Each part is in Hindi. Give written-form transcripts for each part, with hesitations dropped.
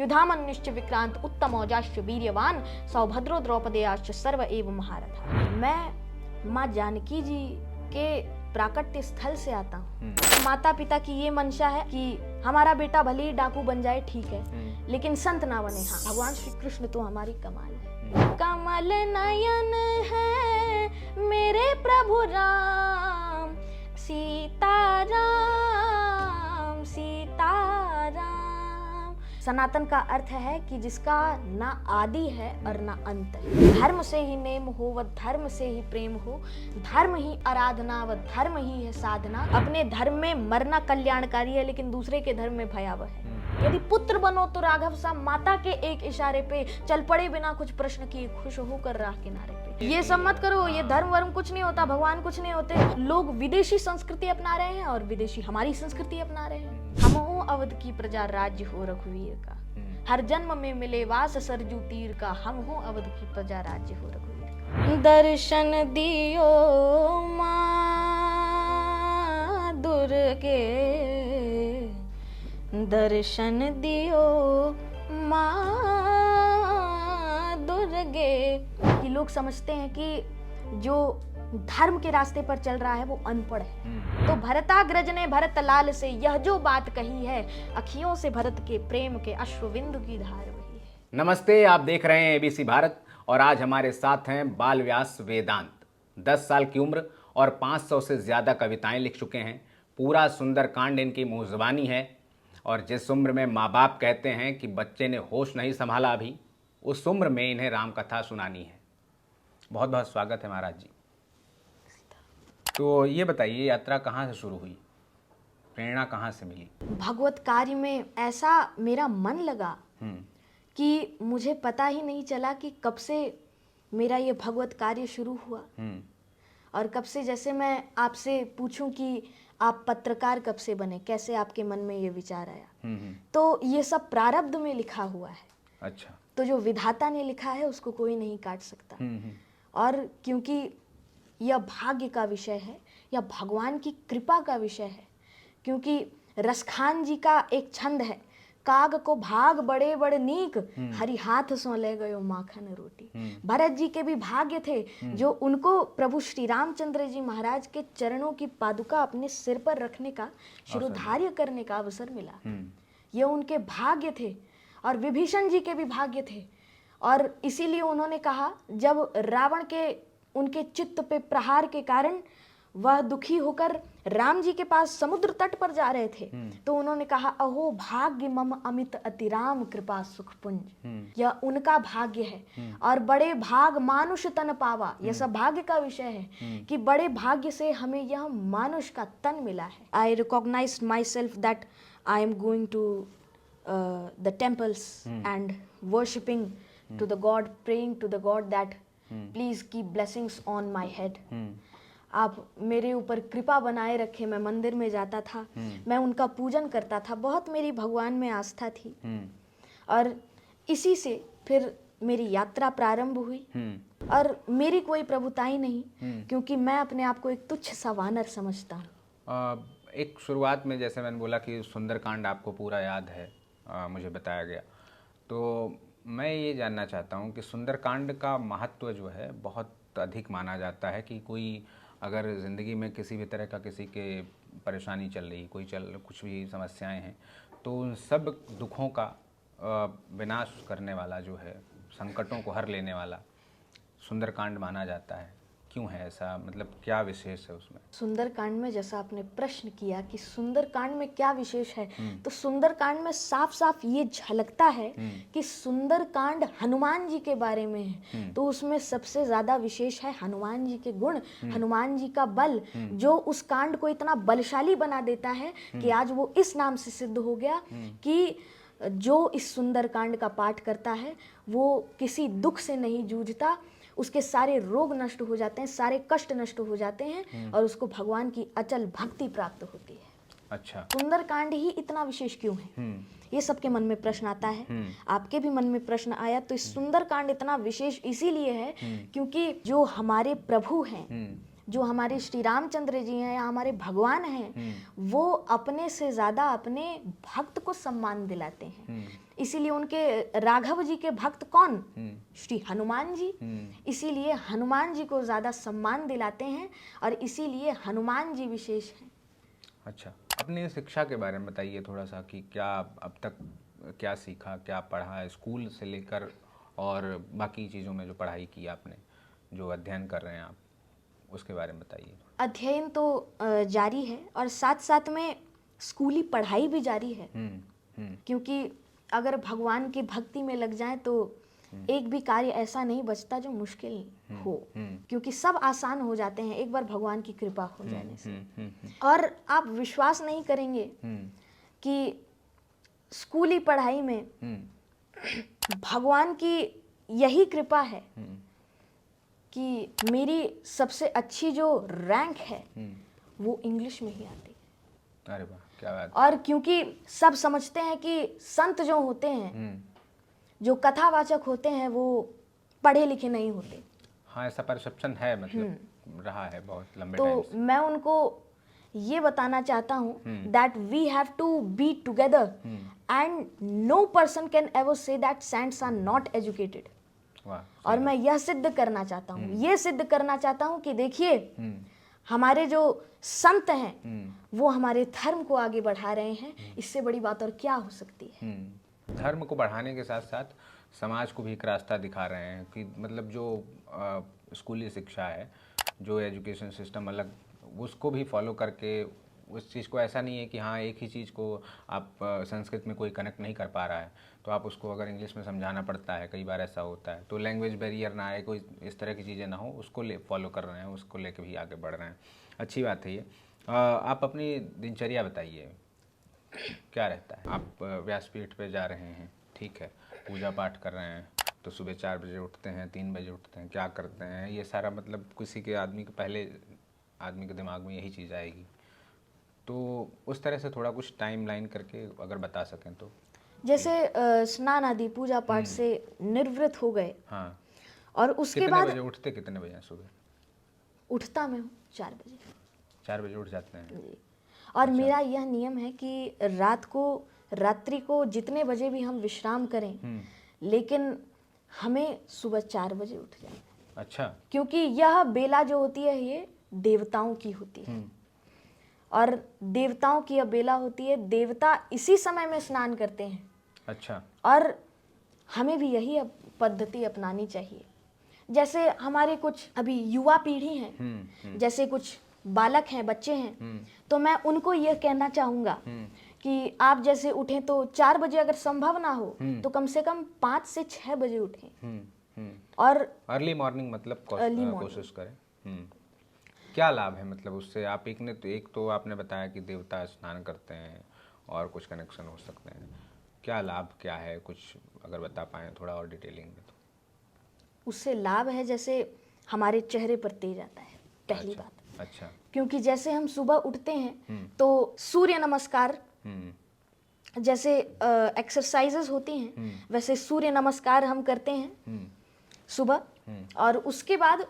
युधामन्युश्च विक्रांत उत्तम औजाश्च वीर्यवान सौभद्रो द्रौपदेयाश्च सर्व एव महारथा। मैं माँ जानकी जी के प्राकट्य स्थल से आता हूँ। माता पिता की ये मंशा है कि हमारा बेटा भले ही डाकू बन जाए, ठीक है, लेकिन संत ना बने। हाँ, भगवान श्री कृष्ण तो हमारी कमाल है। कमल नयन है मेरे प्रभु राम, सीता राम सीता राम। सनातन का अर्थ है कि जिसका ना आदि है और ना अंत है। धर्म से ही नेम हो व धर्म से ही प्रेम हो, धर्म ही आराधना व धर्म ही है साधना। अपने धर्म में मरना कल्याणकारी है, लेकिन दूसरे के धर्म में भयावह है। यदि पुत्र बनो तो राघव सा माता के एक इशारे पे चल पड़े बिना कुछ प्रश्न किए, खुश होकर राह किनारे पे। ये सब मत करो, ये धर्म वर्म कुछ नहीं होता, भगवान कुछ नहीं होते। लोग विदेशी संस्कृति अपना रहे हैं और विदेशी हमारी संस्कृति अपना रहे हैं। हम हो अवध की प्रजा, राज्य हो रघुवीर का, हर जन्म में मिले वास सरजू तीर का। हम हो अवध की प्रजा, राज्य हो रघुवीर का। दर्शन दियो मां दुर्गे, दर्शन दियो मां दुर्गे। कि लोग समझते हैं कि जो धर्म के रास्ते पर चल रहा है वो अनपढ़ है। तो भरताग्रज ने भरत लाल से यह जो बात कही है, अखियों से भरत के प्रेम के अश्रुबिंदु की धार वही है। नमस्ते, आप देख रहे हैं एबीसी भारत और आज हमारे साथ हैं बाल व्यास वेदांत। 10 साल की उम्र और 500 से ज़्यादा कविताएं लिख चुके हैं। पूरा सुंदरकांड इनकी मुँह ज़बानी है और जिस उम्र में माँ बाप कहते हैं कि बच्चे ने होश नहीं संभाला अभी, उस उम्र में इन्हें राम कथा सुनानी है। बहुत बहुत स्वागत है महाराज जी। तो ये बताइए, यात्रा कहाँ से शुरू हुई, प्रेरणा कहाँ से मिली? भगवत कार्य में ऐसा मेरा मन लगा कि मुझे पता ही नहीं चला कि कब से मेरा ये भगवत कार्य शुरू हुआ। और कब से, जैसे मैं आपसे पूछूं कि आप पत्रकार कब से बने, कैसे आपके मन में ये विचार आया, तो ये सब प्रारब्ध में लिखा हुआ है। अच्छा। तो जो विधाता ने लिखा है उसको कोई नहीं काट सकता। और क्योंकि यह भाग्य का विषय है या भगवान की कृपा का विषय है, क्योंकि रसखान जी का एक छंद है, काग को भाग बड़े बड़े नीक, हरि हाथ सो ले गयो माखन रोटी। भरत जी के भी भाग्य थे जो उनको प्रभु श्री रामचंद्र जी महाराज के चरणों की पादुका अपने सिर पर रखने का, शिरोधार्य करने का अवसर मिला। ये उनके भाग्य थे। और विभीषण जी के भी भाग्य थे। और इसीलिए उन्होंने कहा, जब रावण के उनके चित्त पे प्रहार के कारण वह दुखी होकर राम जी के पास समुद्र तट पर जा रहे थे, तो उन्होंने कहा, अहो भाग्य मम अमित अति राम कृपा सुख पुंज। यह उनका भाग्य है। और बड़े भाग मानुष तन पावा, यह सब भाग्य का विषय है कि बड़े भाग्य से हमें यह मानुष का तन मिला है। I recognize myself that I am going to the temples and worshipping to the God, praying to the God that please keep blessings on my head. आप मेरे ऊपर कृपा बनाए रखे। मैं मंदिर में जाता था, मैं उनका पूजन करता था, बहुत मेरी भगवान में आस्था थी। और इसी से फिर मेरी यात्रा प्रारंभ हुई। और मेरी कोई प्रभुताई नहीं, क्योंकि मैं अपने आप को एक तुच्छ सा वानर समझता हूँ। एक शुरुआत में जैसे मैंने बोला कि सुंदरकांड आपको पूरा याद है, मुझे बताया गया, तो मैं ये जानना चाहता हूँ कि सुंदरकांड का महत्व जो है बहुत अधिक माना जाता है कि कोई अगर ज़िंदगी में किसी भी तरह का किसी के परेशानी चल रही, कुछ भी समस्याएं हैं, तो उन सब दुखों का विनाश करने वाला जो है, संकटों को हर लेने वाला सुंदरकांड माना जाता है। क्यों है ऐसा, मतलब क्या विशेष है उसमें? सुंदरकांड में, जैसा आपने प्रश्न किया कि सुंदरकांड में क्या विशेष है, तो सुंदरकांड में साफ साफ ये झलकता है कि सुंदरकांड हनुमान जी के बारे में है। तो उसमें सबसे ज्यादा विशेष है हनुमान जी के गुण, हनुमान जी का बल, जो उस कांड को इतना बलशाली बना देता है कि आज वो इस नाम से सिद्ध हो गया कि जो इस सुंदरकांड का पाठ करता है वो किसी दुख से नहीं जूझता, उसके सारे रोग नष्ट हो जाते हैं, सारे कष्ट नष्ट हो जाते हैं और उसको भगवान की अचल भक्ति प्राप्त होती है। अच्छा। सुंदरकांड ही इतना विशेष क्यों है, ये सबके मन में प्रश्न आता है। आपके भी मन में प्रश्न आया। तो इस सुंदरकांड इतना विशेष इसीलिए है क्योंकि जो हमारे प्रभु हैं, जो हमारे श्री रामचंद्र जी हैं या हमारे भगवान हैं, वो अपने से ज्यादा अपने भक्त को सम्मान दिलाते हैं। इसीलिए उनके राघव जी के भक्त कौन? श्री हनुमान जी। इसीलिए हनुमान जी को ज़्यादा सम्मान दिलाते हैं और इसीलिए हनुमान जी विशेष हैं। अच्छा, अपनी शिक्षा के बारे में बताइए थोड़ा सा कि क्या अब तक क्या सीखा, क्या पढ़ा है स्कूल से लेकर और बाकी चीज़ों में जो पढ़ाई की आपने, जो अध्ययन कर रहे हैं आप, उसके बारे में बताइए। अध्ययन तो जारी है और साथ साथ में स्कूली पढ़ाई भी जारी है, क्योंकि अगर भगवान की भक्ति में लग जाए तो एक भी कार्य ऐसा नहीं बचता जो मुश्किल हो, क्योंकि सब आसान हो जाते हैं एक बार भगवान की कृपा हो जाने से। और आप विश्वास नहीं करेंगे कि स्कूली पढ़ाई में भगवान की यही कृपा है कि मेरी सबसे अच्छी जो रैंक है वो इंग्लिश में ही आती है। अरे वाह, क्या बात। और क्योंकि सब समझते हैं कि संत जो होते हैं, जो कथावाचक होते हैं, वो पढ़े लिखे नहीं होते। हाँ, ऐसा परसेप्शन है, मतलब रहा है बहुत लंबे तो टाइम से। मैं उनको ये बताना चाहता हूँ that we have to be together and no person can ever say that saints are not educated. और मैं यह सिद्ध करना चाहता हूँ, ये सिद्ध करना चाहता हूँ कि देखिए हमारे जो संत हैं वो हमारे धर्म को आगे बढ़ा रहे हैं, इससे बड़ी बात और क्या हो सकती है। धर्म को बढ़ाने के साथ साथ समाज को भी एक रास्ता दिखा रहे हैं कि मतलब जो स्कूली शिक्षा है, जो एजुकेशन सिस्टम अलग, उसको भी फॉलो करके उस चीज़ को, ऐसा नहीं है कि हाँ एक ही चीज़ को आप संस्कृत में कोई कनेक्ट नहीं कर पा रहा है तो आप उसको अगर इंग्लिश में समझाना पड़ता है, कई बार ऐसा होता है, तो लैंग्वेज बैरियर ना आए, कोई इस तरह की चीज़ें ना हो, उसको फॉलो कर रहे हैं, उसको लेके भी आगे बढ़ रहे हैं। अच्छी बात है ये। आप अपनी दिनचर्या बताइए, क्या रहता है? आप व्यासपीठ पे जा रहे हैं, ठीक है, पूजा पाठ कर रहे हैं, तो सुबह 4 बजे उठते हैं, 3 बजे उठते हैं, क्या करते हैं? ये सारा मतलब किसी के आदमी के पहले आदमी के दिमाग में यही चीज़ आएगी, तो उस तरह से थोड़ा कुछ टाइम लाइन करके अगर बता सकें तो। जैसे स्नान आदि पूजा पाठ से निर्वृत्त हो गए, हाँ, और उसके कितने बाद बजे उठते, कितने बजे हैं सुबह? उठता मैं हूँ 4 बजे। 4 बजे उठ जाते हैं? जी। और मेरा यह नियम है कि रात्रि को जितने बजे भी हम विश्राम करें, लेकिन हमें सुबह 4 बजे उठ जाए। अच्छा। क्योंकि यह बेला जो होती है ये देवताओं की होती है, और देवताओं की यह बेला होती है, देवता इसी समय में स्नान करते हैं। अच्छा। और हमें भी यही पद्धति अपनानी चाहिए। जैसे हमारे कुछ अभी युवा पीढ़ी हैं, जैसे कुछ बालक हैं, बच्चे हैं, तो मैं उनको यह कहना चाहूँगा कि आप जैसे उठें तो 4 बजे अगर संभव ना हो तो कम से कम 5 से 6 बजे उठें। और अर्ली मॉर्निंग मतलब कोशिश करें। क्या लाभ है मतलब उससे? आप एक तो आपने बताया कि देवता स्नान करते हैं और कुछ कनेक्शन हो सकते हैं, क्या लाभ क्या है, कुछ अगर बता पाएँ थोड़ा और डिटेलिंग में तो। उससे लाभ है, जैसे हमारे चेहरे पर तेज आता है, पहली बात। अच्छा। क्योंकि जैसे हम सुबह उठते हैं तो सूर्य नमस्कार जैसे एक्सरसाइजेस होती हैं, वैसे सूर्य नमस्कार हम करते हैं सुबह। और उसके बाद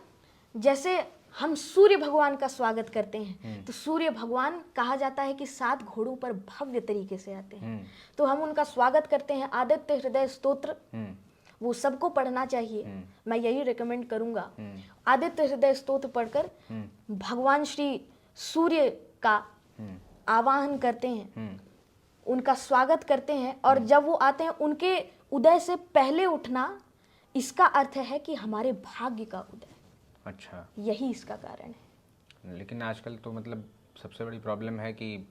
जैसे हम सूर्य भगवान का स्वागत करते हैं, तो सूर्य भगवान कहा जाता है कि 7 घोड़ों पर भव्य तरीके से आते हैं, तो हम उनका स्वागत करते हैं। आदित्य हृदय स्तोत्र वो सबको पढ़ना चाहिए, मैं यही रिकमेंड करूंगा। आदित्य हृदय स्तोत्र पढ़कर भगवान श्री सूर्य का आवाहन करते हैं, उनका स्वागत करते हैं, और जब वो आते हैं उनके उदय से पहले उठना, इसका अर्थ है कि हमारे भाग्य का उदय। अच्छा, यही इसका कारण है। लेकिन आजकल तो मतलब सबसे बड़ी प्रॉब्लम है कि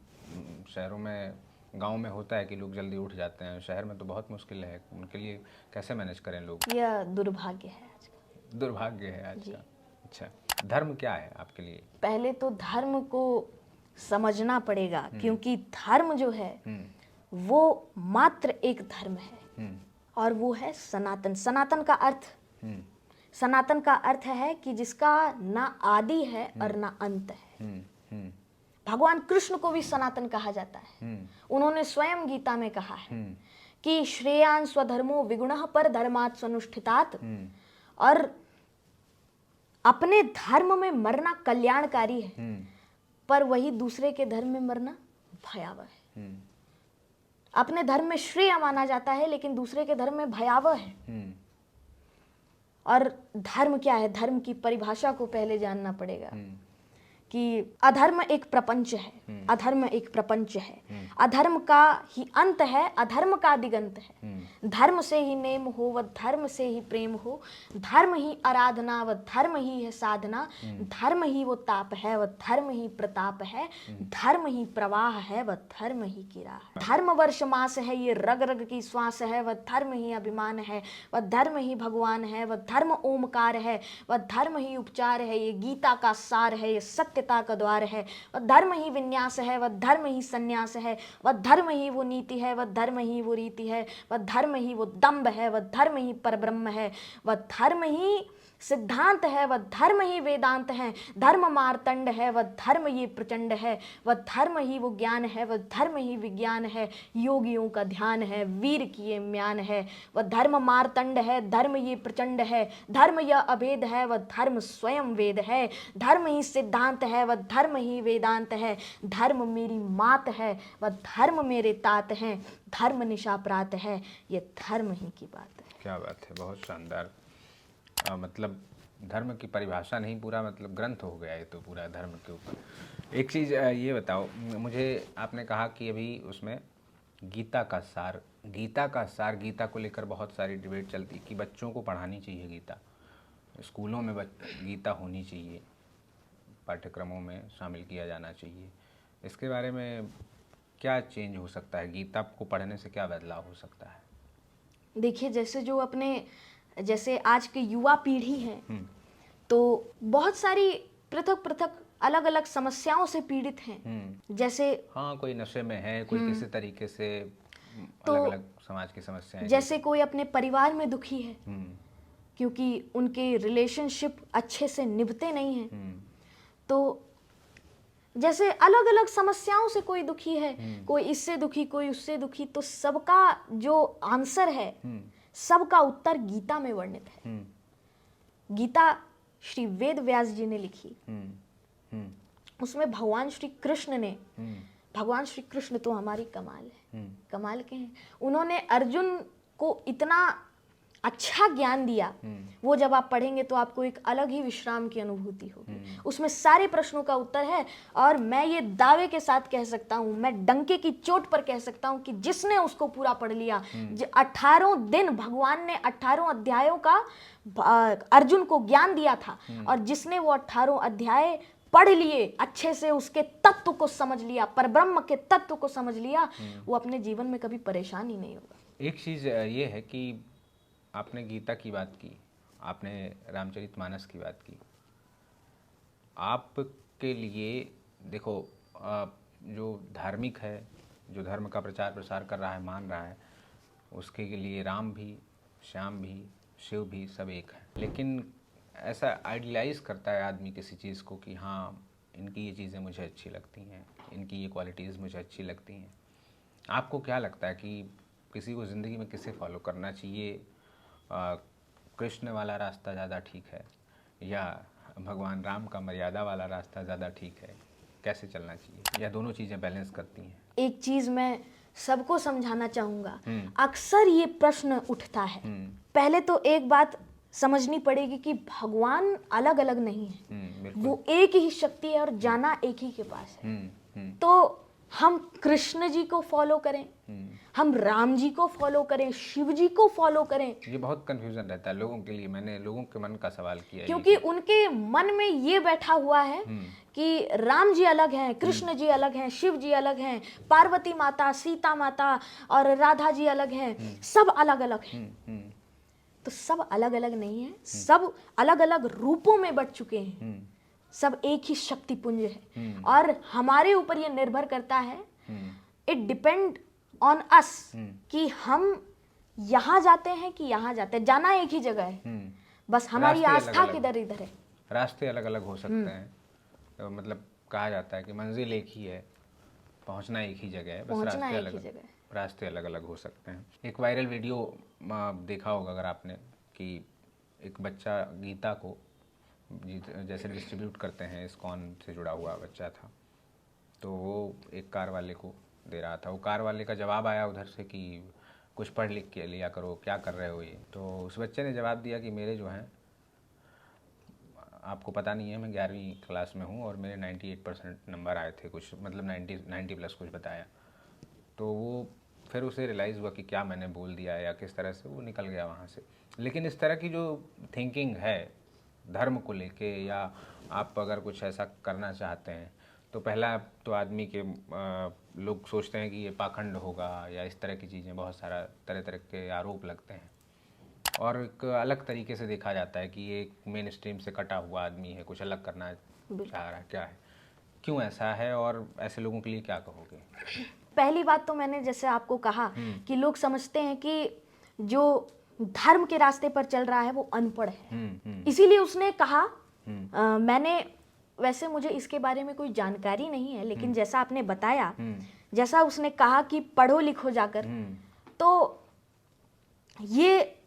शहरों में, गांव में होता है कि लोग जल्दी उठ जाते हैं, शहर में तो बहुत मुश्किल है, उनके लिए कैसे मैनेज करें लोग? यह दुर्भाग्य है आज का। दुर्भाग्य है आज का। अच्छा, धर्म क्या है आपके लिए? पहले तो धर्म को समझना पड़ेगा, क्योंकि धर्म जो है वो मात्र एक धर्म है, और वो है सनातन। सनातन का अर्थ है कि जिसका ना आदि है और ना अंत है। भगवान कृष्ण को भी सनातन कहा जाता है। उन्होंने स्वयं गीता में कहा है कि श्रेयान स्वधर्मो विगुणः पर धर्मात् स्वनुष्ठितात्, और अपने धर्म में मरना कल्याणकारी है, पर वही दूसरे के धर्म में मरना भयावह है। अपने धर्म में श्रेय माना जाता है लेकिन दूसरे के धर्म में भयावह है। और धर्म क्या है, धर्म की परिभाषा को पहले जानना पड़ेगा कि अधर्म एक प्रपंच है, अधर्म एक प्रपंच है, अधर्म का ही अंत है, अधर्म का दिगंत है। धर्म से ही नेम हो व धर्म से ही प्रेम हो, धर्म ही आराधना व धर्म ही है साधना, धर्म ही वो ताप है व धर्म ही प्रताप है, धर्म ही प्रवाह है व धर्म ही की राह। धर्म वर्ष मास है ये रग रग की श्वास है, व धर्म ही अभिमान है, व धर्म ही भगवान है, व धर्म ओमकार है, व धर्म ही उपचार है, ये गीता का सार है, ये सत्यता का द्वार है, व धर्म ही विन्यास है, व धर्म ही संन्यास है, व धर्म ही वो नीति है, व धर्म ही वो रीति है, व धर्म ही वो दम्भ है, व धर्म ही परब्रह्म है, व धर्म ही सिद्धांत है, व धर्म ही वेदांत है, धर्म मार्तंड है, व धर्म ये प्रचंड है, व धर्म ही वो ज्ञान है, व धर्म ही विज्ञान है, योगियों का ध्यान है, वीर की ये म्यान है, व धर्म मार्तंड है, धर्म ये प्रचंड है, धर्म यह अभेद है, व धर्म स्वयं वेद है, धर्म ही सिद्धांत है, व धर्म ही वेदांत है, धर्म मेरी मात है, व धर्म मेरे तात हैं, धर्म निशा प्रात है, ये धर्म ही की बात है। क्या बात है, बहुत शानदार। मतलब धर्म की परिभाषा नहीं, पूरा मतलब ग्रंथ हो गया है तो पूरा धर्म के ऊपर। एक चीज़ ये बताओ मुझे, आपने कहा कि अभी उसमें गीता का सार, गीता को लेकर बहुत सारी डिबेट चलती कि बच्चों को पढ़ानी चाहिए गीता, स्कूलों में गीता होनी चाहिए, पाठ्यक्रमों में शामिल किया जाना चाहिए। इसके बारे में क्या चेंज हो सकता है, गीता को पढ़ने से क्या बदलाव हो सकता है? देखिए, जैसे आज के युवा पीढ़ी है तो बहुत सारी पृथक पृथक अलग अलग समस्याओं से पीड़ित हैं। जैसे हाँ, कोई नशे में है, कोई किसी तरीके से अलग अलग समाज की समस्याएं, जैसे कोई अपने परिवार में दुखी है क्योंकि उनके रिलेशनशिप अच्छे से निभते नहीं हैं, तो जैसे अलग अलग समस्याओं से कोई दुखी है, कोई इससे दुखी, कोई उससे दुखी, तो सबका जो आंसर है, सबका उत्तर गीता में वर्णित है। गीता श्री वेद व्यास जी ने लिखी। उसमें भगवान श्री कृष्ण ने, भगवान श्री कृष्ण तो हमारी कमाल है, कमाल के हैं। उन्होंने अर्जुन को इतना अच्छा ज्ञान दिया, वो जब आप पढ़ेंगे तो आपको एक अलग ही विश्राम की अनुभूति होगी। उसमें सारे प्रश्नों का उत्तर है, और मैं ये दावे के साथ कह सकता हूँ, मैं डंके की चोट पर कह सकता हूँ कि जिसने उसको पूरा पढ़ लिया, 18 दिन भगवान ने 18 अध्यायों का अर्जुन को ज्ञान दिया था, और जिसने वो 18 अध्याय पढ़ लिए, अच्छे से उसके तत्व को समझ लिया, परब्रह्म के तत्व को समझ लिया, वो अपने जीवन में कभी परेशान ही नहीं होगा। एक चीज़ ये है कि आपने गीता की बात की, आपने रामचरितमानस की बात की। आपके लिए देखो, जो धार्मिक है, जो धर्म का प्रचार प्रसार कर रहा है, मान रहा है, उसके लिए राम भी, श्याम भी, शिव भी सब एक है। लेकिन ऐसा आइडियलाइज करता है आदमी किसी चीज़ को कि हाँ, इनकी ये चीज़ें मुझे अच्छी लगती हैं, इनकी ये क्वालिटीज़ मुझे अच्छी लगती हैं। आपको क्या लगता है कि किसी को ज़िंदगी में किसे फॉलो करना चाहिए? कृष्ण वाला रास्ता ज़्यादा ठीक है, या भगवान राम का मर्यादा वाला रास्ता ज़्यादा ठीक है? कैसे चलना चाहिए, या दोनों चीज़ें बैलेंस करती हैं? एक चीज़ मैं सबको समझाना चाहूँगा, अक्सर ये प्रश्न उठता है। पहले तो एक बात समझनी पड़ेगी कि भगवान अलग अलग नहीं है, वो एक ही शक्ति है और जाना एक ही के पास है। तो हम कृष्ण जी को फॉलो करें, हम राम जी को फॉलो करें, शिव जी को फॉलो करें? ये बहुत कंफ्यूजन रहता है लोगों के लिए। मैंने लोगों के मन का सवाल किया, क्योंकि उनके मन में ये बैठा हुआ है कि राम जी अलग हैं, कृष्ण जी अलग हैं, शिव जी अलग हैं, पार्वती माता, सीता माता और राधा जी अलग हैं, सब अलग अलग हैं। तो सब अलग अलग नहीं है, सब अलग अलग रूपों में बट चुके हैं, सब एक ही शक्ति पुंज है। और हमारे ऊपर ये निर्भर करता है, इट डिपेंड ऑन अस, कि हम यहाँ जाते हैं कि यहाँ जाते हैं। जाना एक ही जगह है, बस हमारी आस्था किधर इधर है। रास्ते अलग अलग हो सकते हैं, तो मतलब कहा जाता है कि मंजिल एक ही है, पहुँचना एक ही जगह है, बस रास्ते अलग अलग हो सकते हैं। एक वायरल वीडियो देखा होगा अगर आपने, कि एक बच्चा गीता को जैसे डिस्ट्रीब्यूट करते हैं, इस्कॉन से जुड़ा हुआ बच्चा था, तो वो एक कार वाले को दे रहा था। वो कार वाले का जवाब आया उधर से कि कुछ पढ़ लिख के लिया करो, क्या कर रहे हो ये। तो उस बच्चे ने जवाब दिया कि मेरे जो हैं, आपको पता नहीं है, मैं 11वीं क्लास में हूँ और मेरे 98% नंबर आए थे, कुछ मतलब 90 प्लस कुछ बताया। तो वो फिर उसे रियलाइज़ हुआ कि क्या मैंने बोल दिया या किस तरह से, वो निकल गया वहाँ से। लेकिन इस तरह की जो थिंकिंग है धर्म को लेके, या आप अगर कुछ ऐसा करना चाहते हैं तो पहला तो आदमी के लोग सोचते हैं कि ये पाखंड होगा या इस तरह की चीज़ें, बहुत सारा तरह तरह के आरोप लगते हैं। और एक अलग तरीके से देखा जाता है कि ये एक मेन स्ट्रीम से कटा हुआ आदमी है, कुछ अलग करना चाह रहा है, क्या है, क्यों ऐसा है, और ऐसे लोगों के लिए क्या कहोगे? पहली बात तो मैंने जैसे आपको कहा कि लोग समझते हैं कि जो धर्म के रास्ते पर चल रहा है वो अनपढ़ है, इसीलिए उसने कहा। मैंने वैसे मुझे इसके बारे में कोई जानकारी नहीं है, लेकिन जैसा आपने बताया, जैसा उसने कहा कि पढ़ो लिखो जाकर, तो ये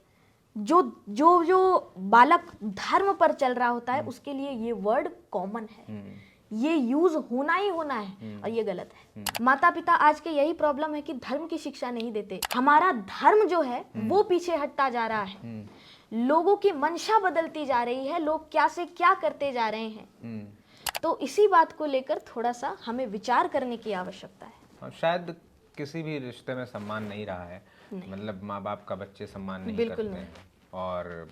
जो जो जो बालक धर्म पर चल रहा होता है उसके लिए ये वर्ड कॉमन है, ये यूज होना ही होना है, और ये गलत है। माता पिता आज के यही प्रॉब्लम है कि धर्म की शिक्षा नहीं देते। हमारा धर्म जो है वो पीछे हटता जा रहा है, लोगों की मंशा बदलती जा रही है, लोग क्या से क्या करते जा रहे हैं। तो इसी बात को लेकर थोड़ा सा हमें विचार करने की आवश्यकता है। शायद किसी भी रिश्ते में सम्मान नहीं रहा है, मतलब माँ बाप का बच्चे सम्मान नहीं करते हैं, और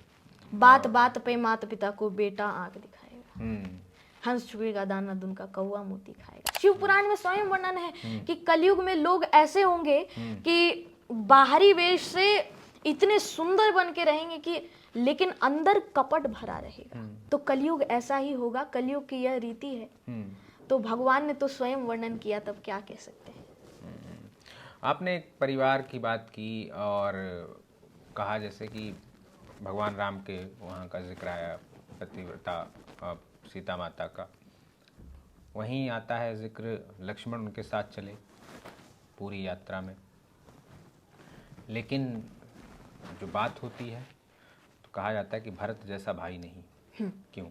बात बात पे माता पिता को बेटा आंख दिखाएगा, हंस चुकेगा दाना दुन का कौवा मोती खाएगा। शिव पुराण में स्वयं वर्णन है कि कलयुग में लोग ऐसे होंगे कि बाहरी वेश से इतने सुंदर बन के रहेंगे कि लेकिन अंदर कपट भरा रहेगा। तो कलयुग ऐसा ही होगा, कलयुग की यह रीति है। तो भगवान ने तो स्वयं वर्णन किया, तब क्या कह सकते हैं। आपने एक परिवार की बात की और कहा जैसे कि भगवान राम के वहाँ का जिक्र आया, पतिव्रता सीता माता का, वहीं आता है जिक्र लक्ष्मण उनके साथ चले पूरी यात्रा में। लेकिन जो बात होती है तो कहा जाता है कि भरत जैसा भाई नहीं। क्यों?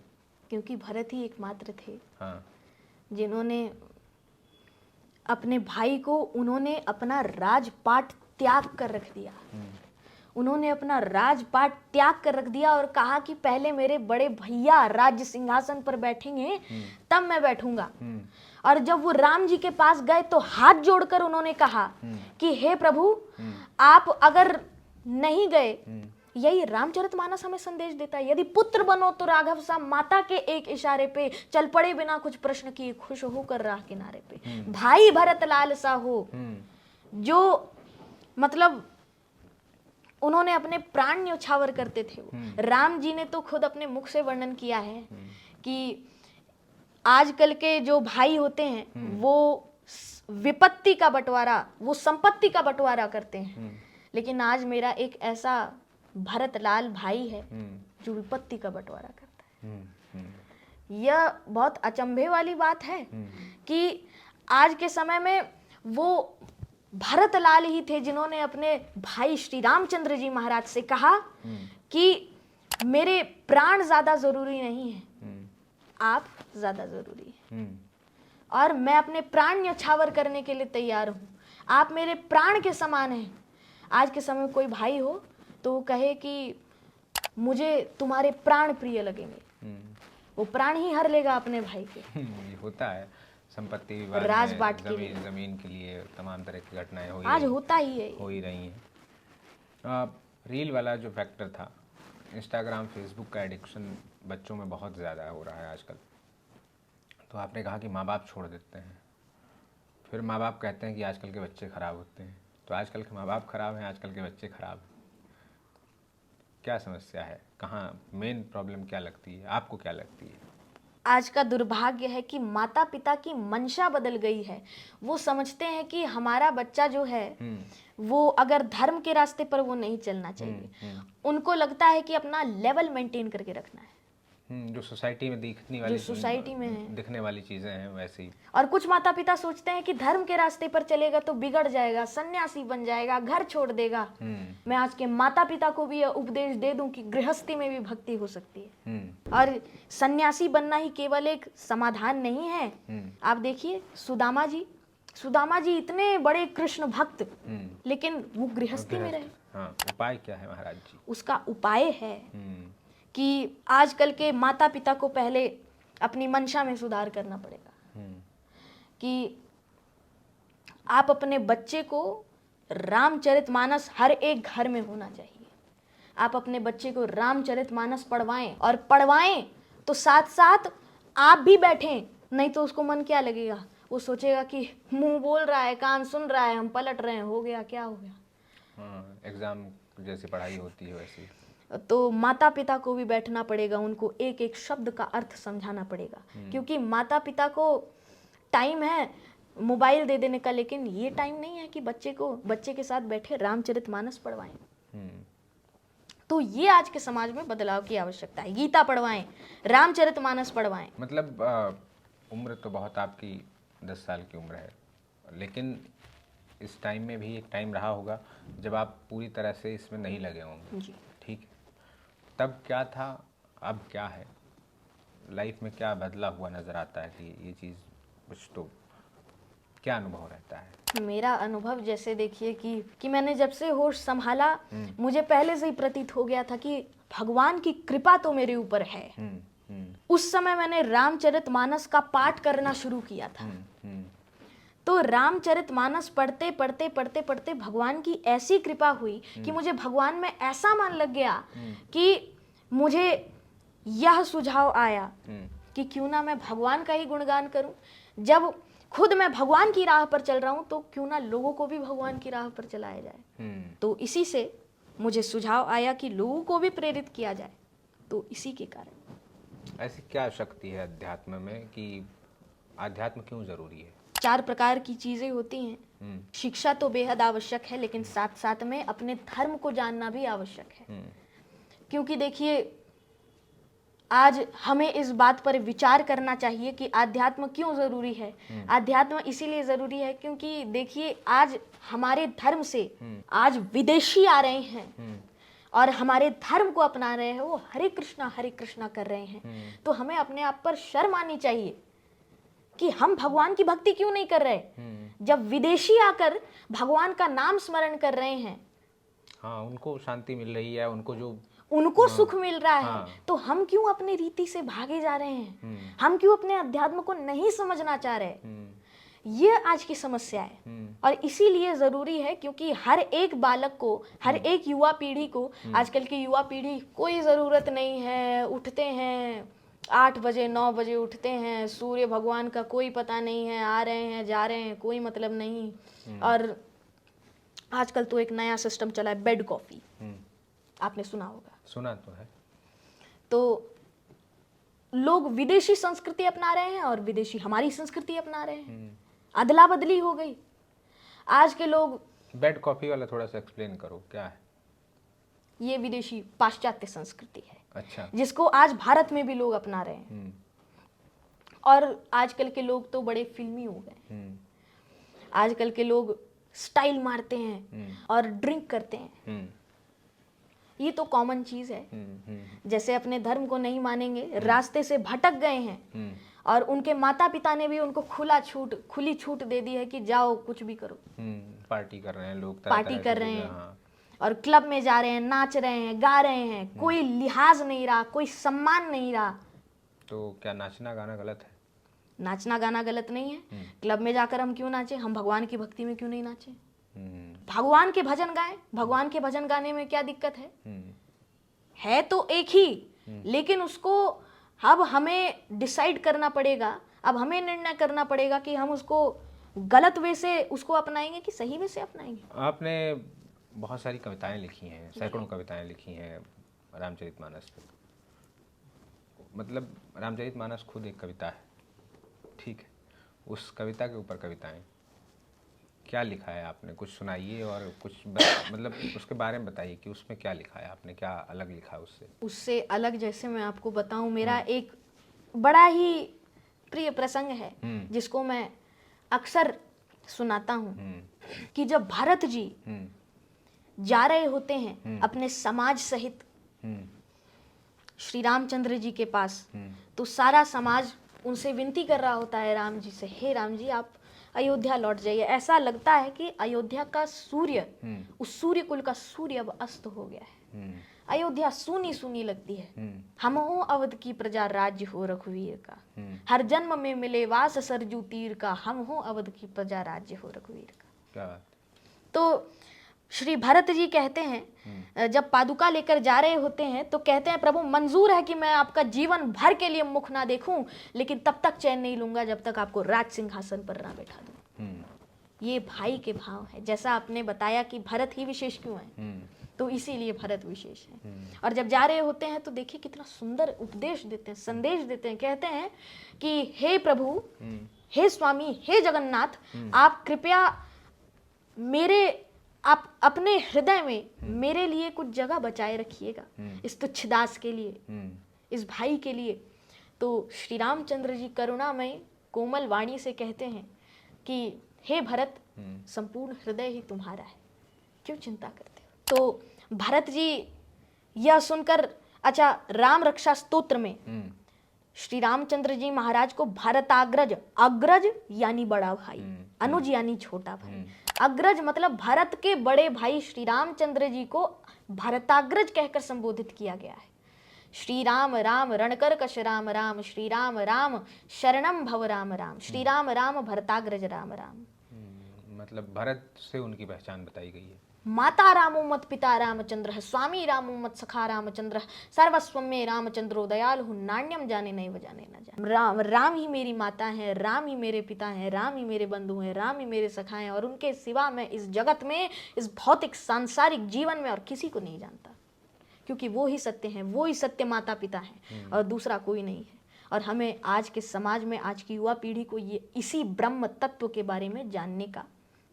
क्योंकि भरत ही एकमात्र थे, हाँ, जिन्होंने अपने भाई को, उन्होंने अपना राजपाट त्याग कर रख दिया। उन्होंने अपना राजपाट त्याग कर रख दिया और कहा कि पहले मेरे बड़े भैया राज्य सिंहासन पर बैठेंगे तब मैं बैठूंगा। और जब वो राम जी के पास गए तो हाथ जोड़कर उन्होंने कहा कि हे प्रभु, आप अगर नहीं गए, यही रामचरितमानस हमें संदेश देता है, यदि पुत्र बनो तो राघव सा, माता के एक इशारे पे चल पड़े बिना कुछ प्रश्न किए, खुश होकर राह किनारे पे, भाई भरत लाल सा हो। जो मतलब उन्होंने अपने प्राण न्यौछावर करते थे वो। राम जी ने तो खुद अपने मुख से वर्णन किया है कि आजकल के जो भाई होते हैं वो विपत्ति का बंटवारा, वो संपत्ति का बंटवारा करते हैं, लेकिन आज मेरा एक ऐसा भरतलाल भाई है जो विपत्ति का बंटवारा करता है। यह बहुत अचंभे वाली बात है कि आज के समय में वो भरतलाल ही थे जिन्होंने अपने भाई श्री रामचंद्र जी महाराज से कहा कि मेरे प्राण ज्यादा जरूरी नहीं है, आप ज्यादा जरूरी है, और मैं अपने प्राण न्यौछावर करने के लिए तैयार हूं, आप मेरे प्राण के समान हैं। आज के समय में कोई भाई हो तो वो कहे कि मुझे तुम्हारे प्राण प्रिय लगेंगे, वो प्राण ही हर लेगा अपने भाई के। ये होता है संपत्ति विवाद राज में, बाट के लिए, जमीन के लिए तमाम तरह की घटनाएं आज होता ही है, हो ही रही हैं। रील वाला जो फैक्टर था, इंस्टाग्राम फेसबुक का एडिक्शन बच्चों में बहुत ज़्यादा हो रहा है आजकल। तो आपने कहा कि माँ बाप छोड़ देते हैं, फिर माँ बाप कहते हैं कि आजकल के बच्चे ख़राब होते हैं। तो आजकल के माँ बाप ख़राब हैं, आजकल के बच्चे ख़राब हैं, क्या समस्या है? कहाँ मेन प्रॉब्लम क्या लगती है आपको, क्या लगती है? आज का दुर्भाग्य है कि माता पिता की मंशा बदल गई है। वो समझते हैं कि हमारा बच्चा जो है वो अगर धर्म के रास्ते पर वो नहीं चलना चाहिए, उनको लगता है कि अपना लेवल मेंटेन करके रखना है, जो सोसाइटी में दिखने वाली चीजें हैं वैसी। और कुछ माता पिता सोचते हैं कि धर्म के रास्ते पर चलेगा तो बिगड़ जाएगा, सन्यासी बन जाएगा, घर छोड़ देगा। मैं आज के माता पिता को भी यह उपदेश दे दूं कि गृहस्थी में भी भक्ति हो सकती है, और सन्यासी बनना ही केवल एक समाधान नहीं है। आप देखिए सुदामा जी सुदामा जी इतने बड़े कृष्ण भक्त, लेकिन वो गृहस्थी में रहे। हाँ, उपाय क्या है महाराज जी? उसका उपाय है कि आजकल के माता पिता को पहले अपनी मंशा में सुधार करना पड़ेगा कि आप अपने बच्चे को रामचरितमानस हर एक घर में होना चाहिए। आप अपने बच्चे को रामचरितमानस पढ़वाएं, और पढ़वाएं तो साथ साथ आप भी बैठें, नहीं तो उसको मन क्या लगेगा, वो सोचेगा कि मुंह बोल रहा है, कान सुन रहा है, हम पलट रहे हैं, हो गया क्या हो गया। हाँ, एग्जाम जैसी पढ़ाई होती है वैसी। तो माता पिता को भी बैठना पड़ेगा, उनको एक एक शब्द का अर्थ समझाना पड़ेगा, क्योंकि माता पिता को टाइम है मोबाइल दे देने का, लेकिन ये टाइम नहीं है कि बच्चे के साथ बैठे रामचरितमानस पढ़वाएं। तो ये आज के समाज में बदलाव की आवश्यकता है। गीता पढ़वाएं, रामचरितमानस पढ़वाएं। मतलब उम्र तो बहुत आपकी 10 साल की उम्र है, लेकिन इस टाइम में भी एक टाइम रहा होगा जब आप पूरी तरह से इसमें नहीं लगे होंगे जी। ठीक है, तब क्या था, अब क्या है, लाइफ में क्या बदला हुआ नज़र आता है कि ये चीज़ कुछ, तो क्या अनुभव रहता है? मेरा अनुभव जैसे देखिए कि मैंने जब से होश संभाला, मुझे पहले से ही प्रतीत हो गया था कि भगवान की कृपा तो मेरे ऊपर है। उस समय मैंने रामचरितमानस का पाठ करना शुरू किया था। तो रामचरितमानस पढ़ते पढ़ते पढ़ते पढ़ते भगवान की ऐसी कृपा हुई कि मुझे भगवान में ऐसा मन लग गया कि मुझे यह सुझाव आया कि क्यों ना मैं भगवान का ही गुणगान करूं। जब खुद मैं भगवान की राह पर चल रहा हूं, तो क्यों ना लोगों को भी भगवान की राह पर चलाया जाए। तो इसी से मुझे सुझाव आया कि लोगों को भी प्रेरित किया जाए। तो इसी के कारण ऐसी क्या शक्ति है अध्यात्म में कि अध्यात्म क्यों जरूरी है? 4 प्रकार की चीजें होती हैं। शिक्षा तो बेहद आवश्यक है, लेकिन साथ साथ में अपने धर्म को जानना भी आवश्यक है। क्योंकि देखिए, आज हमें इस बात पर विचार करना चाहिए कि आध्यात्म क्यों जरूरी है। आध्यात्म इसीलिए जरूरी है क्योंकि देखिए, आज हमारे धर्म से आज विदेशी आ रहे हैं और हमारे धर्म को अपना रहे हैं, वो हरे कृष्णा कर रहे हैं। तो हमें अपने आप पर शर्म आनी चाहिए कि हम भगवान की भक्ति क्यों नहीं कर रहे। जब विदेशी आकर भगवान का नाम स्मरण कर रहे हैं, हाँ, उनको शांति मिल रही है, उनको सुख मिल रहा है, तो हम क्यों अपनी रीति से भागे जा रहे हैं? हम क्यों अपने अध्यात्म को नहीं समझना चाह रहे? ये आज की समस्या है। और इसीलिए जरूरी है, क्योंकि हर एक बालक को, हर एक युवा पीढ़ी को, आजकल की युवा पीढ़ी कोई जरूरत नहीं है, उठते हैं 8 बजे 9 बजे उठते हैं, सूर्य भगवान का कोई पता नहीं है, आ रहे हैं जा रहे हैं, कोई मतलब नहीं। और आजकल तो एक नया सिस्टम चला है, बेड कॉफी, आपने सुना होगा। सुना तो है। तो लोग विदेशी संस्कृति अपना रहे हैं और विदेशी हमारी संस्कृति अपना रहे हैं। अदला बदली हो गई। आज के लोग, बेड कॉफी वाला थोड़ा सा एक्सप्लेन करो, क्या है? ये विदेशी पाश्चात्य संस्कृति है। अच्छा। जिसको आज भारत में भी लोग अपना रहे हैं। और आजकल के लोग तो बड़े फिल्मी हो गए। आजकल के लोग स्टाइल मारते हैं और ड्रिंक करते हैं। ये तो कॉमन चीज है। जैसे अपने धर्म को नहीं मानेंगे, रास्ते से भटक गए हैं, और उनके माता पिता ने भी उनको खुली छूट दे दी है कि जाओ कुछ भी करो। पार्टी कर रहे हैं लोग, पार्टी कर रहे हैं, और क्लब में जा रहे हैं, नाच रहे हैं, गा रहे हैं, कोई लिहाज नहीं रहा, कोई सम्मान नहीं रहा। तो क्या नाचना गाना गलत है? नाचना गाना गलत नहीं है। क्लब में जाकर हम क्यों नाचें? हम भगवान की भक्ति में क्यों नहीं नाचें? भगवान के भजन गाएं। भगवान के भजन गाने में क्या दिक्कत है तो एक ही, लेकिन उसको अब हमें डिसाइड करना पड़ेगा, अब हमें निर्णय करना पड़ेगा कि हम उसको गलत वे से उसको अपनाएंगे कि सही वे से अपनाएंगे। आपने बहुत सारी कविताएं लिखी हैं, सैकड़ों कविताएं लिखी हैं रामचरितमानस पे। मतलब रामचरितमानस खुद एक कविता है, ठीक है? उस कविता के ऊपर कविताएं, क्या लिखा है आपने? कुछ सुनाइए और कुछ मतलब उसके बारे में बताइए कि उसमें क्या लिखा है आपने, क्या अलग लिखा है उससे अलग। जैसे मैं आपको बताऊं, मेरा एक बड़ा ही प्रिय प्रसंग है जिसको मैं अक्सर सुनाता हूं, कि जब भरत जी जा रहे होते हैं अपने समाज सहित श्री रामचंद्र जी के पास, तो सारा समाज उनसे विनती कर रहा होता है राम जी से, हे राम जी, अयोध्या लौट जाइए। ऐसा लगता है कि अयोध्या का सूर्य, उस सूर्य कुल का सूर्य अब अस्त हो गया है। अयोध्या सूनी सूनी लगती है। हम हो अवध की प्रजा, राज्य हो रघुवीर का। हर जन्म में मिले वास सरजू तीर का, हम हो अवध की प्रजा, राज्य हो रघुवीर का। क्या बात। तो श्री भरत जी कहते हैं, जब पादुका लेकर जा रहे होते हैं तो कहते हैं, प्रभु मंजूर है कि मैं आपका जीवन भर के लिए मुख ना देखूं, लेकिन तब तक चैन नहीं लूंगा जब तक आपको राज सिंहासन पर ना बैठा दूं। ये भाई के भाव है। जैसा आपने बताया कि भरत ही विशेष क्यों है, तो इसीलिए भरत विशेष है। और जब जा रहे होते हैं तो देखिए कितना सुंदर उपदेश देते हैं, संदेश देते हैं। कहते हैं कि हे प्रभु, हे स्वामी, हे जगन्नाथ, आप कृपया आप अपने हृदय में मेरे लिए कुछ जगह बचाए रखिएगा, इस तुच्छदास के लिए, इस भाई के लिए। तो श्री रामचंद्र जी करुणामय कोमल वाणी से कहते हैं कि हे भरत, संपूर्ण हृदय ही तुम्हारा है, क्यों चिंता करते हो। तो भरत जी यह सुनकर, अच्छा, राम रक्षा स्तोत्र में श्री रामचंद्र जी महाराज को भरताग्रज, अग्रज यानी बड़ा भाई, अनुज यानी छोटा भाई, अग्रज मतलब भरत के बड़े भाई श्री रामचंद्र जी को भरताग्रज कहकर संबोधित किया गया है। श्री राम राम रणकरकश राम राम, श्री राम राम शरणम भव राम राम, श्री राम राम भरताग्रज राम राम। मतलब भरत से उनकी पहचान बताई गई है। माता रामो मत पिता रामचंद्र, स्वामी रामो मत सखा रामचंद्र, सर्वस्वम में रामचंद्रो दयाल हूँ, नान्यम जाने नहीं बजाने न जाने। राम ही मेरी माता है, राम ही मेरे पिता हैं, राम ही मेरे बंधु हैं, राम ही मेरे सखा हैं, और उनके सिवा मैं इस जगत में, इस भौतिक सांसारिक जीवन में और किसी को नहीं जानता, क्योंकि वो ही सत्य हैं, वो ही सत्य माता पिता हैं, और दूसरा कोई नहीं है। और हमें आज के समाज में, आज की युवा पीढ़ी को ये इसी ब्रह्म तत्व के बारे में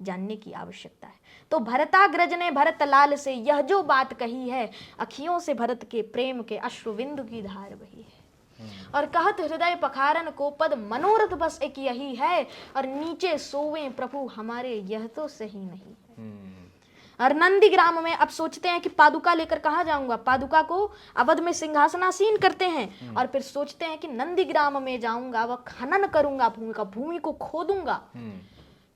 जानने की आवश्यकता है। तो भरताग्रज ने भरत लाल से यह जो बात कही है, अखियों से भरत के प्रेम के अश्रुबिंदु की धार बही है। और कहत हृदय पखारन को पद, मनोरथ बस एक यही है, और नीचे सोवे प्रभु हमारे, यह तो सही नहीं है। और नंदीग्राम में अब सोचते हैं कि पादुका लेकर कहाँ जाऊंगा। पादुका को अवध में सिंहासनासीन करते हैं, और फिर सोचते हैं कि नंदीग्राम में जाऊंगा, वह खनन करूंगा भूमि का, भूमि को खोदूंगा,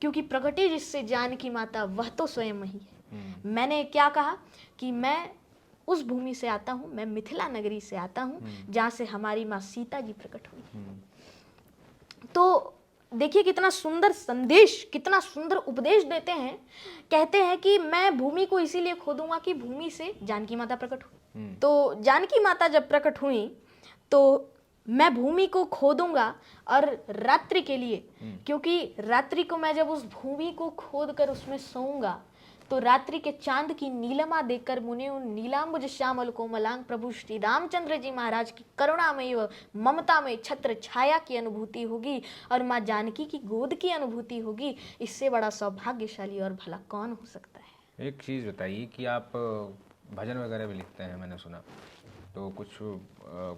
क्योंकि प्रगति जिससे जानकी माता वह तो स्वयं ही है। मैंने क्या कहा कि मैं उस भूमि से आता हूँ, मैं मिथिला नगरी से आता हूँ, जहाँ से हमारी माँ सीता जी प्रकट हुई। तो देखिए कितना सुंदर संदेश, कितना सुंदर उपदेश देते हैं। कहते हैं कि मैं भूमि को इसीलिए खोदूंगा कि भूमि से जानकी माता प्रकट हुई। तो जानकी माता जब प्रकट हुई तो मैं भूमि को खोदूंगा, और रात्रि के लिए, क्योंकि रात्रि को मैं जब उस भूमि को खोद कर उसमें सोऊंगा तो रात्रि के चांद की नीलिमा देखकर मुने उन नीलांबुज श्यामल कोमलांग प्रभु श्री रामचंद्र जी महाराज की करुणामयी व ममता में छत्र छाया की अनुभूति होगी, और माँ जानकी की गोद की अनुभूति होगी। इससे बड़ा सौभाग्यशाली और भला कौन हो सकता है। एक चीज़ बताइए कि आप भजन वगैरह भी लिखते हैं, मैंने सुना, तो कुछ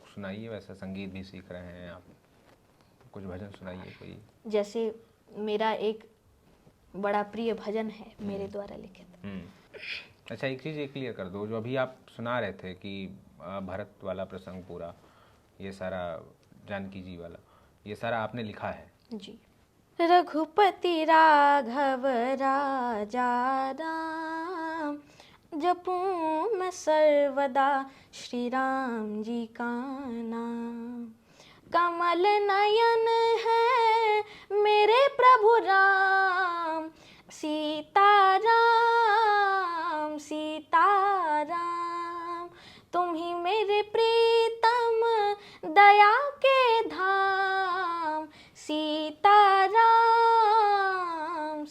सुनाइए। वैसा संगीत भी सीख रहे हैं आप, कुछ भजन सुनाइए कोई। जैसे मेरा एक बड़ा प्रिय भजन है मेरे द्वारा लिखित। अच्छा, एक चीज़ क्लियर कर दो, जो अभी आप सुना रहे थे कि भरत वाला प्रसंग पूरा, ये सारा जानकी जी वाला, ये सारा आपने लिखा है? जी। रघुपति राघव राजा राम, जपूं मैं सर्वदा श्री राम जी का नाम। कमल नयन है मेरे प्रभु राम, सीता राम सीता राम, तुम ही मेरे प्रीतम दया के धाम। सीता राम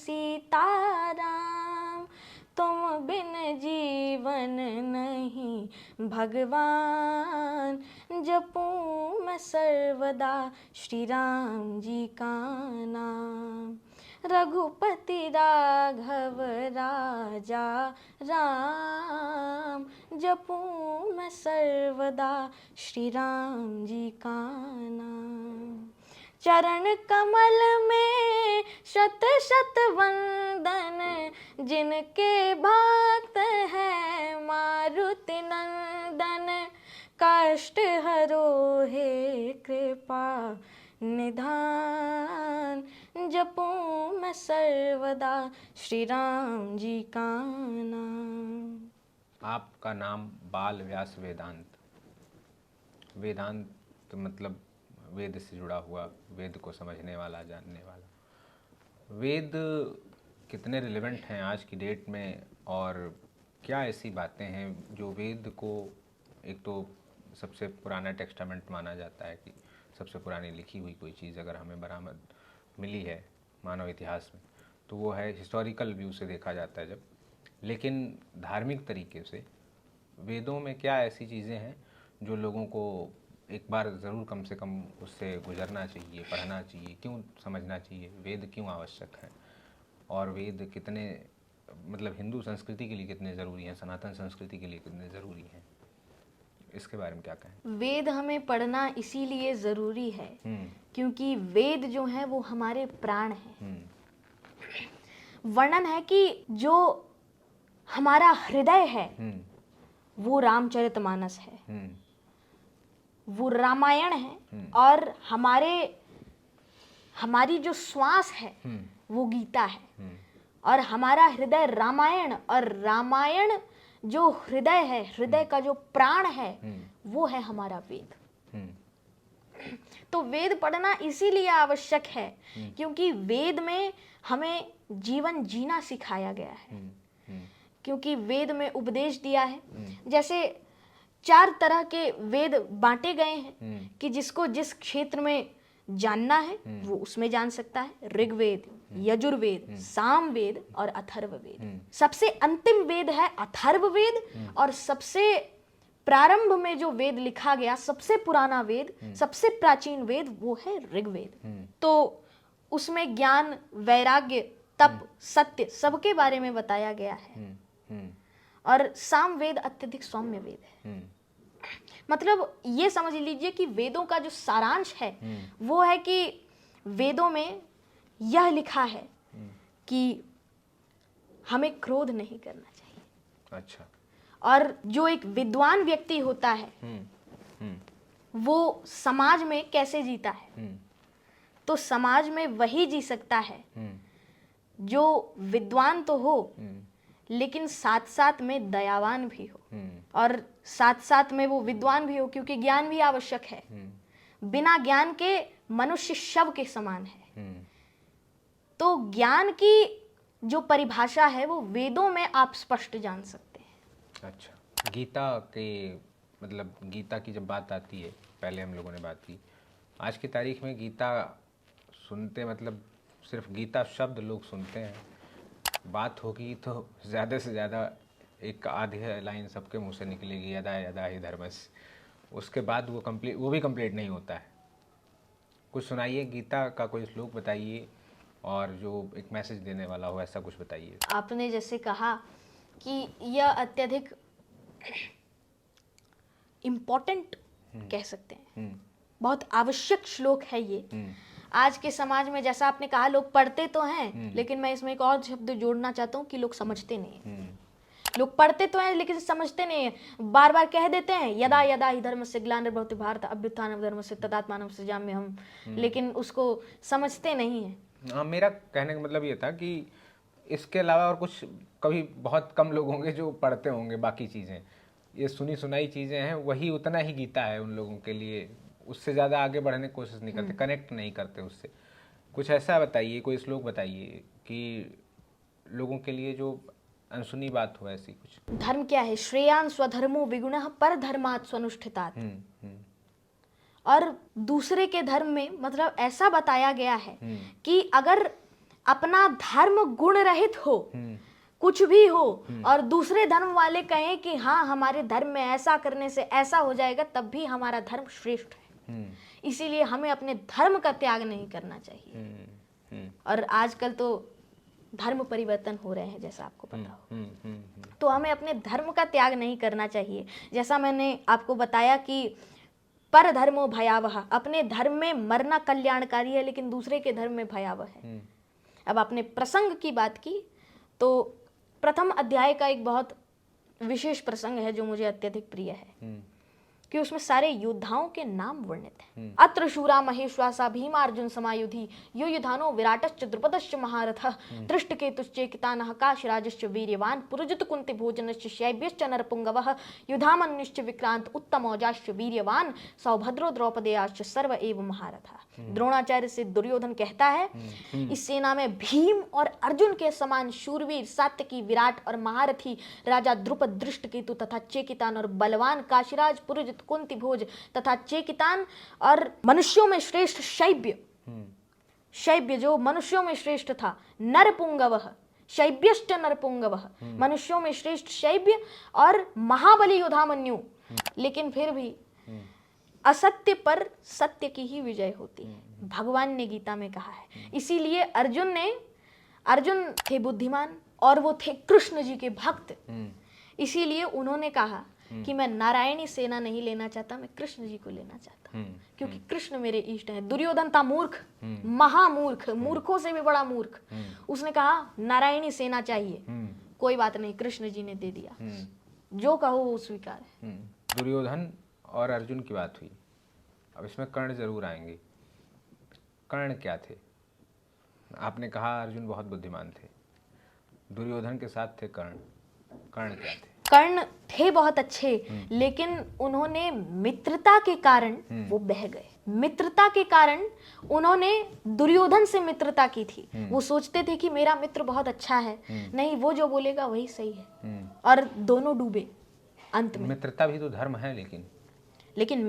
तुम बिन जीवन नहीं भगवान, जपूं मैं सर्वदा श्री राम जी का नाम। रघुपति राघव राजा राम, जपूं मैं सर्वदा श्री राम जी का नाम। चरण कमल में शत शत वंदन, जिनके भक्त है मारुति नंदन। कष्ट हरो हे कृपा निधान, जपूं मैं सर्वदा श्री राम जी का नाम। आपका नाम बाल व्यास वेदांत। वेदांत मतलब वेद से जुड़ा हुआ, वेद को समझने वाला, जानने वाला। वेद कितने रिलेवेंट हैं आज की डेट में, और क्या ऐसी बातें हैं जो वेद को, एक तो सबसे पुराना टेस्टामेंट माना जाता है कि सबसे पुरानी लिखी हुई कोई चीज़ अगर हमें बरामद मिली है मानव इतिहास में तो वो है, हिस्टोरिकल व्यू से देखा जाता है जब, लेकिन धार्मिक तरीके से वेदों में क्या ऐसी चीज़ें हैं जो लोगों को एक बार ज़रूर कम से कम उससे गुजरना चाहिए, पढ़ना चाहिए, क्यों समझना चाहिए, वेद क्यों आवश्यक है, और वेद कितने मतलब हिंदू संस्कृति के लिए कितने ज़रूरी हैं, सनातन संस्कृति के लिए कितने ज़रूरी हैं, इसके बारे में क्या कहें? वेद हमें पढ़ना इसीलिए ज़रूरी है क्योंकि वेद जो है वो हमारे प्राण हैं। वर्णन है कि जो हमारा हृदय है वो रामचरितमानस है, वो रामायण है, और हमारी जो श्वास है वो गीता है, और हमारा हृदय रामायण, और रामायण जो हृदय है, हृदय का जो प्राण है वो है हमारा वेद। तो वेद पढ़ना इसीलिए आवश्यक है क्योंकि वेद में हमें जीवन जीना सिखाया गया है, क्योंकि वेद में उपदेश दिया है। जैसे 4 तरह के वेद बांटे गए हैं कि जिसको जिस क्षेत्र में जानना है वो उसमें जान सकता है। ऋग्वेद, यजुर्वेद, सामवेद और अथर्ववेद। सबसे अंतिम वेद है अथर्ववेद, और सबसे प्रारंभ में जो वेद लिखा गया, सबसे पुराना वेद, सबसे प्राचीन वेद वो है ऋग्वेद। तो उसमें ज्ञान, वैराग्य, तप, सत्य सबके बारे में बताया गया है। और सामवेद अत्यधिक सौम्य वेद है। मतलब ये समझ लीजिए कि वेदों का जो सारांश है वो है कि वेदों में यह लिखा है कि हमें क्रोध नहीं करना चाहिए। अच्छा। और जो एक विद्वान व्यक्ति होता है वो समाज में कैसे जीता है, तो समाज में वही जी सकता है जो विद्वान तो हो लेकिन साथ साथ में दयावान भी हो, और साथ साथ में वो विद्वान भी हो, क्योंकि ज्ञान भी आवश्यक है। बिना ज्ञान के मनुष्य शव के समान है। तो ज्ञान की जो परिभाषा है वो वेदों में आप स्पष्ट जान सकते हैं। अच्छा, गीता के मतलब गीता की जब बात आती है, पहले हम लोगों ने बात की, आज की तारीख में गीता सुनते मतलब सिर्फ गीता शब्द लोग सुनते हैं, बात होगी तो ज़्यादा से ज़्यादा एक आधी लाइन सबके मुंह से निकलेगी, यदा यदा ही धर्मस्य, उसके बाद वो भी कंप्लीट नहीं होता है। कुछ सुनाइए, गीता का कोई श्लोक बताइए और जो एक मैसेज देने वाला हो ऐसा कुछ बताइए। आपने जैसे कहा कि यह अत्यधिक इम्पोर्टेंट कह सकते हैं, बहुत आवश्यक श्लोक है ये। आज के समाज में जैसा आपने कहा लोग पढ़ते तो हैं, लेकिन मैं इसमें एक और शब्द जोड़ना चाहता हूँ कि लोग समझते नहीं हैं। लोग पढ़ते तो हैं लेकिन समझते नहीं हैं। बार बार कह देते हैं यदा यदा ही धर्मस्य ग्लानिर्भवति भारत अभ्युत्थानं धर्मस्य तदात्मानं सृजाम्यहम्, लेकिन उसको समझते नहीं हैं। हाँ, मेरा कहने का मतलब ये था कि इसके अलावा और कुछ कभी बहुत कम लोग होंगे जो पढ़ते होंगे बाकी चीज़ें, ये सुनी सुनाई चीज़ें हैं, वही उतना ही गीता है उन लोगों के लिए, उससे ज़्यादा आगे बढ़ने की कोशिश नहीं करते, कनेक्ट नहीं करते उससे। कुछ ऐसा बताइए, कोई श्लोक बताइए कि लोगों के लिए जो अनसुनी बात हो ऐसी कुछ। धर्म क्या है? श्रेयान स्वधर्मो विगुणः परधर्मात् स्वनुष्ठितात्। और दूसरे के धर्म में मतलब ऐसा बताया गया है कि अगर अपना धर्म गुण रहित हो, कुछ भी हो, और दूसरे धर्म वाले कहें कि हाँ हमारे धर्म में ऐसा करने से ऐसा हो जाएगा, तब भी हमारा धर्म श्रेष्ठ है। इसीलिए हमें अपने धर्म का त्याग नहीं करना चाहिए। और आजकल तो धर्म परिवर्तन हो रहे हैं जैसा आपको पता हो, तो हमें अपने धर्म का त्याग नहीं करना चाहिए। जैसा मैंने आपको बताया कि पर धर्मो भयावह, अपने धर्म में मरना कल्याणकारी है लेकिन दूसरे के धर्म में भयावह है। अब आपने प्रसंग की बात की, तो प्रथम अध्याय का एक बहुत विशेष प्रसंग है जो मुझे अत्यधिक प्रिय है। कि उसमें सारे योद्धाओं के नाम वर्णित हैं। अत्र शूरा महेश्वासा भीमार्जुन समायुधि यो युधानो विराटश्च द्रुपदश्च महारथः दृष्टकेतुश्चेकितानः काशीराजश्च वीर्यवान् पुरुजित कुन्ति भोजनश्च शैब्यश्च नरपुंगवः युधामन्युश्च विक्रांत उत्तमौजाश्च वीर्यवान् सौभद्रो द्रौपदेयाश्च सर्व एव महारथः। द्रोणाचार्य से दुर्योधन कहता है इस सेना में भीम और अर्जुन के समान शूरवीर, सात्यकी, विराट और महारथी राजा द्रुपद, दृष्टकेतु तथा चेकितान और बलवान काशीराज, पुरुजित, कुंती भोज तथा चेकितान और मनुष्यों में श्रेष्ठ शैब्य, शैब्य जो मनुष्यों में श्रेष्ठ था, नरपुंगवः, शैब्यश्च नरपुंगवः, मनुष्यों में श्रेष्ठ शैब्य और महाबली युधामन्यु। लेकिन फिर भी असत्य पर सत्य की ही विजय होती है, भगवान ने गीता में कहा है। इसीलिए अर्जुन थे बुद्धिमान और वो थे कृष्ण जी के भक्त। इसीलिए उन्होंने कहा कि मैं नारायणी सेना नहीं लेना चाहता, मैं कृष्ण जी को लेना चाहता हूँ, क्योंकि कृष्ण मेरे इष्ट हैं। दुर्योधन था मूर्ख, महामूर्ख, मूर्खों से भी बड़ा मूर्ख। उसने कहा नारायणी सेना चाहिए, कोई बात नहीं, कृष्ण जी ने दे दिया, जो कहो वो स्वीकार है। दुर्योधन और अर्जुन की बात हुई, अब इसमें कर्ण जरूर आएंगे। कर्ण क्या थे? आपने कहा अर्जुन बहुत बुद्धिमान थे, दुर्योधन के साथ थे कर्ण। कर्ण क्या थे? कर्ण थे बहुत अच्छे, लेकिन उन्होंने मित्रता के कारण वो बह गए। मित्रता के कारण उन्होंने दुर्योधन से मित्रता की थी। वो सोचते थे कि मेरा मित्र बहुत अच्छा है, नहीं वो जो बोलेगा वही सही है, और दोनों डूबे अंत में। मित्रता भी तो धर्म है, लेकिन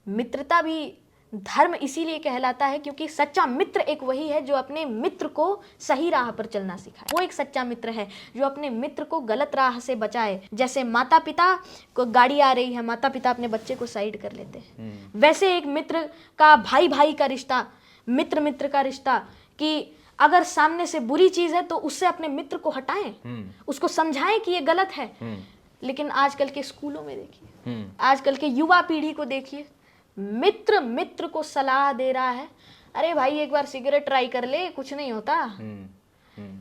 मित्रता भी धर्म इसीलिए कहलाता है क्योंकि सच्चा मित्र एक वही है जो अपने मित्र को सही राह पर चलना सिखाए। वो एक सच्चा मित्र है जो अपने मित्र को गलत राह से बचाए। जैसे माता पिता को गाड़ी आ रही है, माता पिता अपने बच्चे को साइड कर लेते हैं, वैसे एक मित्र का भाई भाई का रिश्ता, मित्र मित्र का रिश्ता, कि अगर सामने से बुरी चीज है तो उससे अपने मित्र को हटाएं, उसको समझाएं कि ये गलत है। लेकिन आजकल के स्कूलों में देखिए, आजकल के युवा पीढ़ी को देखिए, मित्र मित्र को सलाह दे रहा है, अरे भाई एक बार सिगरेट ट्राई कर ले, कुछ नहीं होता।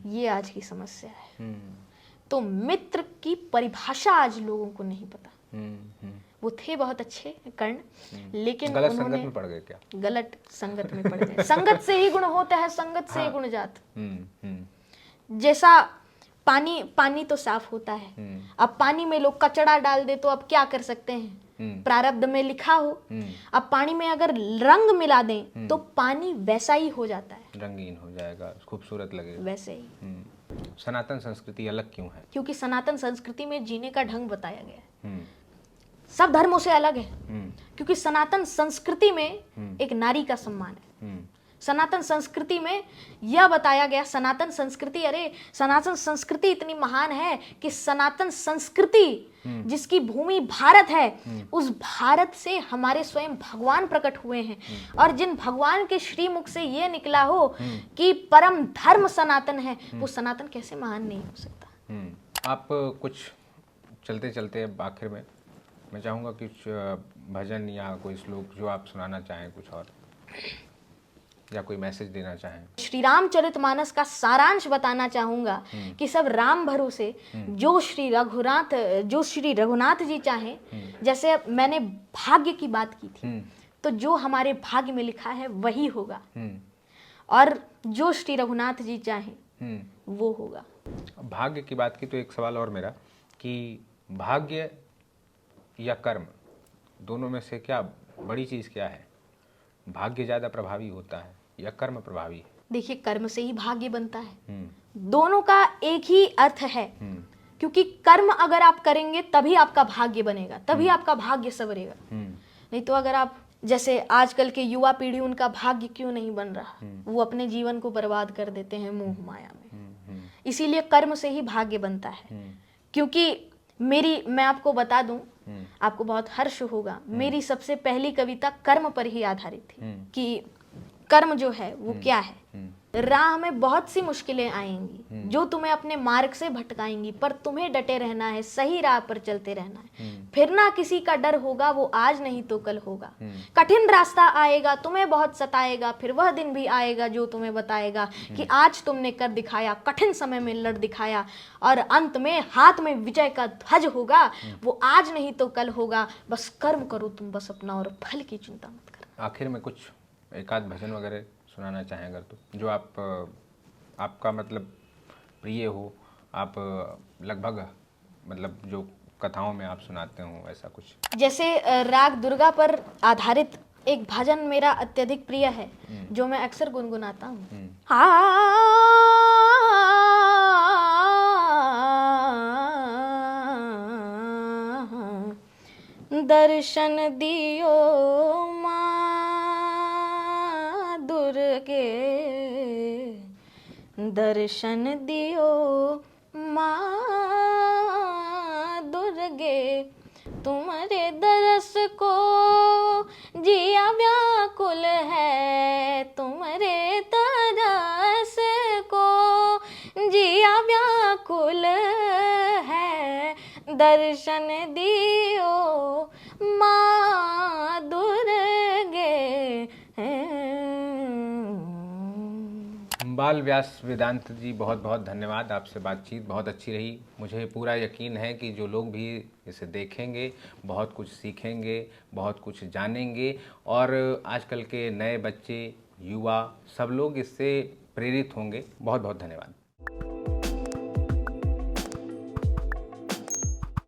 ये आज की समस्या है। तो मित्र की परिभाषा आज लोगों को नहीं पता। वो थे बहुत अच्छे कर्ण, लेकिन गलत संगत में पड़ गए क्या? गलत संगत में पड़ गए। संगत से ही गुण होता है, संगत से ही गुण जात। जैसा पानी तो साफ होता है, अब पानी में लोग कचरा डाल दे तो अब क्या कर सकते हैं? प्रारब्ध में लिखा हो। अब पानी में अगर रंग मिला दें तो पानी वैसा ही हो जाता है, रंगीन हो जाएगा, खूबसूरत लगेगा। वैसे ही सनातन संस्कृति अलग क्यों है? क्योंकि सनातन संस्कृति में जीने का ढंग बताया गया है, सब धर्मों से अलग है। क्योंकि सनातन संस्कृति में एक नारी का सम्मान है। सनातन संस्कृति में यह बताया गया, सनातन संस्कृति इतनी महान है कि सनातन संस्कृति जिसकी भूमि भारत है, उस भारत से हमारे स्वयं भगवान प्रकट हुए हैं। और जिन भगवान के श्रीमुख से ये निकला हो कि परम धर्म सनातन है, वो सनातन कैसे महान नहीं हो सकता। आप कुछ चलते चलते आखिर में मैं चाहूँगा कुछ भजन या कोई श्लोक जो आप सुनाना चाहें, कुछ और, या कोई मैसेज देना चाहें। श्री रामचरितमानस का सारांश बताना चाहूंगा कि सब राम भरोसे, जो श्री रघुनाथ जी चाहें। जैसे मैंने भाग्य की बात की थी, तो जो हमारे भाग्य में लिखा है वही होगा, और जो श्री रघुनाथ जी चाहें वो होगा। भाग्य की बात की तो एक सवाल और मेरा, कि भाग्य या कर्म, दोनों में से क्या बड़ी चीज क्या है? भाग्य ज्यादा प्रभावी होता है या कर्म प्रभावी है? देखिए, कर्म से ही भाग्य बनता है। दोनों का एक ही अर्थ है, क्योंकि कर्म अगर आप करेंगे तभी आपका भाग्य बनेगा, तभी आपका भाग्य संवरेगा। नहीं तो अगर आप, जैसे आजकल के युवा पीढ़ी, उनका भाग्य क्यों नहीं बन रहा? वो अपने जीवन को बर्बाद कर देते हैं मोह माया में। इसीलिए कर्म से ही भाग्य बनता है। क्योंकि मैं आपको बता दूं, आपको बहुत हर्ष होगा, मेरी सबसे पहली कविता कर्म पर ही आधारित थी, कि कर्म जो है वो क्या है। राह में बहुत सी मुश्किलें आएंगी जो तुम्हें अपने मार्ग से भटकाएंगी, पर तुम्हें डटे रहना है, सही राह पर चलते रहना है। फिर ना किसी का डर होगा, वो आज नहीं तो कल होगा। कठिन रास्ता आएगा, तुम्हें बहुत सताएगा, फिर वह दिन भी आएगा जो तुम्हें बताएगा कि आज तुमने कर दिखाया, कठिन समय में लड़ दिखाया, और अंत में हाथ में विजय का ध्वज होगा। वो आज नहीं तो कल होगा। बस कर्म करो तुम, बस अपना, और फल की चिंता मत करो। आखिर में कुछ एक आध भजन वगैरह सुनाना चाहें अगर, तो जो आपका मतलब प्रिय हो, आप लगभग मतलब जो कथाओं में आप सुनाते हो, ऐसा कुछ। जैसे राग दुर्गा पर आधारित एक भजन मेरा अत्यधिक प्रिय है, जो मैं अक्सर गुनगुनाता हूँ। दर्शन दियो माँ दुर्गे, दर्शन दियो माँ दुर्गे, तुम्हारे दरस को जिया व्याकुल है, तुम्हारे दरस को जिया व्याकुल है, दर्शन दियो माँ दुर्गे। बाल व्यास वेदांत जी, बहुत बहुत धन्यवाद। आपसे बातचीत बहुत अच्छी रही। मुझे पूरा यकीन है कि जो लोग भी इसे देखेंगे बहुत कुछ सीखेंगे, बहुत कुछ जानेंगे, और आजकल के नए बच्चे, युवा, सब लोग इससे प्रेरित होंगे। बहुत बहुत धन्यवाद।